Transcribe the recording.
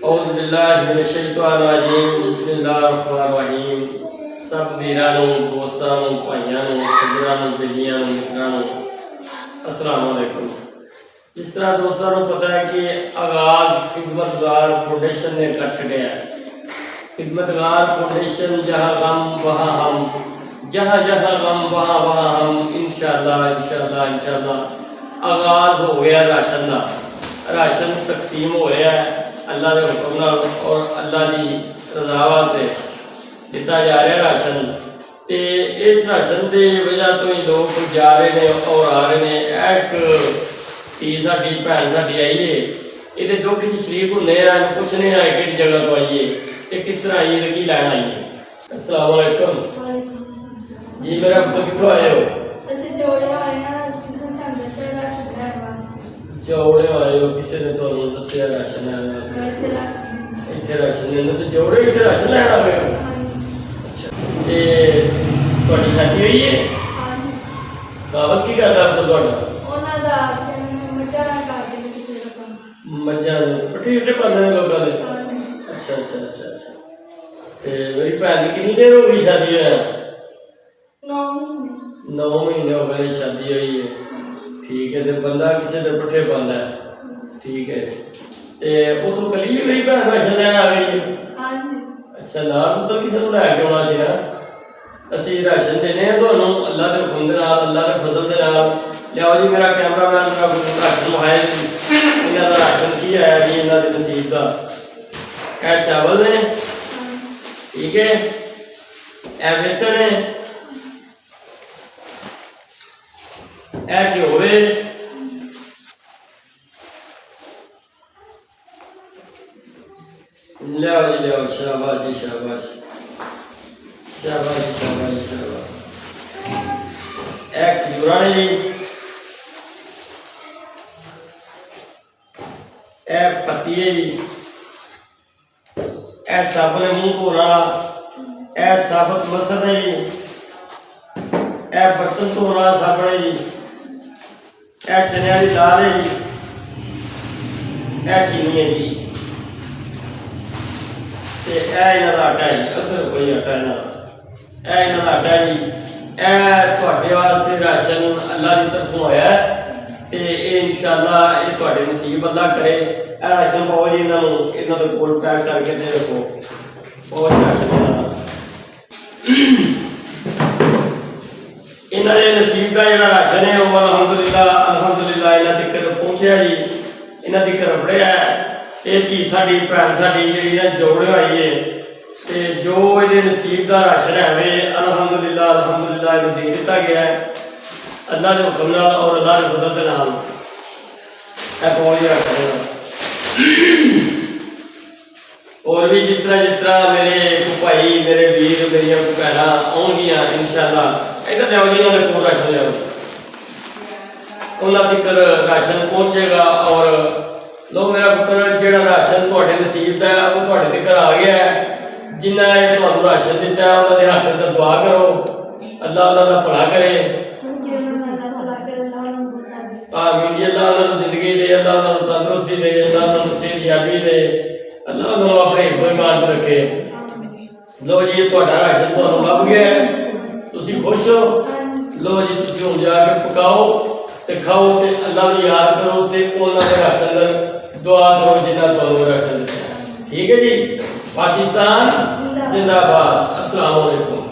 اعوذ باللہ من الشیطان الرجیم بسم اللہ الرحمن الرحیم سب ویرانوں دوستانوں بھائیانوں سجرانوں بیلیانوں مترانوں السلام علیکم۔ جس طرح دوستانوں پتہ ہے کہ آغاز خدمت گار فاؤنڈیشن نے کر چکے ہیں۔ خدمت گار فاؤنڈیشن جہاں غم وہاں ہم، جہاں جہاں غم وہاں وہاں ہم، انشاءاللہ آغاز ہو گیا راشن کا۔ راشن تقسیم ہو رہا ہے اللہ کے حکم نال اور اللہ کی رضا واسطے دیتا جا رہا ہے راشن۔ تے اس راشن کی وجہ تو ہی لوگ جا رہے ہیں اور آ رہے ہیں۔ ایک تھی ساری بھن ساری آئی ہے، یہ دکھ شریک ہونے ہیں، پوچھنے ہیں کہڑی جگہ تو آئیے کہ کس طرح آئیے کی لینا آئیے۔ السلام علیکم جی، میرا پتر کتوں آئے ہو؟ جوڑے آئے ہو، کسی نے تمہیں دسیا راشن لین واسطے؟ اتنے راشن لینا تو جوڑے اتنے راشن لین آ گئے؟ اچھا، تاری شادی ہوئی ہے؟ کاغذ کی کرتا مجھا پٹھے پٹھے پالنے لوگوں نے؟ اچھا اچھا اچھا اچھا۔ میری بھن کی کنی دیر ہو گئی شادی ہوا؟ 9 مہینے ہو گئے شادی ہوئی ہے۔ ٹھیک ہے، تو بندہ کسی نے پٹھے پانا ہے، ٹھیک ہے۔ اتوں کلی میری بھن راشن لین آ گئی ہے؟ اچھا، نال پتر کسی نے لے کے آنا سی نا؟ اسی راشن دینے ہیں تمہیں اللہ کے حکم کے نال، اللہ کے فضل کے نال۔ لیاؤ جی، میرا کیمرہ مین میرا راشن مہایا جی، یہاں کا راشن کی ہے جی، یہاں کے نصیب کا۔ اے چاول نے، ٹھیک ہے، اے بیسن ہے، اے گھیو ہے، لیاؤ جی لیاؤ، شاباش جی شاباش شاباش جی شاباش جی شاباش۔ اے کھجورا نے جی، اے پتی ہے جی، اے صابن ہے منہ دھونے والا، اے ثابت مسر ہے جی، اے برتن دھونے والا صابن ہے جی، اے چنے والی دال ہے جی، اے چینی ہے جی، اے یہاں کا آٹا ہے جی، اتنے کوئی آٹا ہے یہاں کا، اے یہاں کا آٹا ہے جی۔ اے تھوڑے واسطے راشن اللہ کی طرفوں آیا ہے، تے اے انشاءاللہ یہ تھوڑے نصیب اللہ کرے۔ اے راشن پاؤ جی، یہاں کے کول پیک کر کے دے رکھو، پاؤ جی راشن یہاں کے نصیب کا جڑا راشن ہے وہ الحمدللہ یہاں تک پہنچیا جی، یہاں تک ربڑیا ہے۔ یہ چیز ساری بھن ساری جی جوڑے آئی ہے، جو یہ نصیب کا راشن ہے الحمدللہ یہ دے دیتا گیا ہے اللہ کے حکم نال اور اللہ کے فضل کے نال۔ اور بھی جس طرح میرے بھائی میرے ویر میری بھن آن گیا انشاءاللہ، ادھر لیاؤ جی، یہاں کے کول راشن لیاؤ، انہوں تک راشن پہنچے گا۔ اور لو میرا پتر جہاں راشن تھوڑے نصیب کا ہے وہ تھوڑے تک آ گیا ہے۔ جنہیں تمہیں راشن دیتا ہے انہوں نے ہاتھ اندر دعا کرو، اللہ اللہ کا بھلا کرے، آمین جی۔ اللہ انہوں زندگی دے، اللہ انہوں تندرستی دے، اللہ انہوں صحت یابی دے، اللہ انہوں اپنے حفظ و ایمان تے رکھے۔ لو جی، تہاڈا راشن تمہیں لب گیا ہے، تسی خوش ہو؟ لو جی، تسی ہن جا کے پکاؤ تے کھاؤ تے اللہ کی یاد کرو تے انہاں دے ہاتھ اندر دعا کرو جنہاں تمہیں راشن دتا ہے، ٹھیک ہے جی۔ پاکستان زندہ باد۔ السلام علیکم۔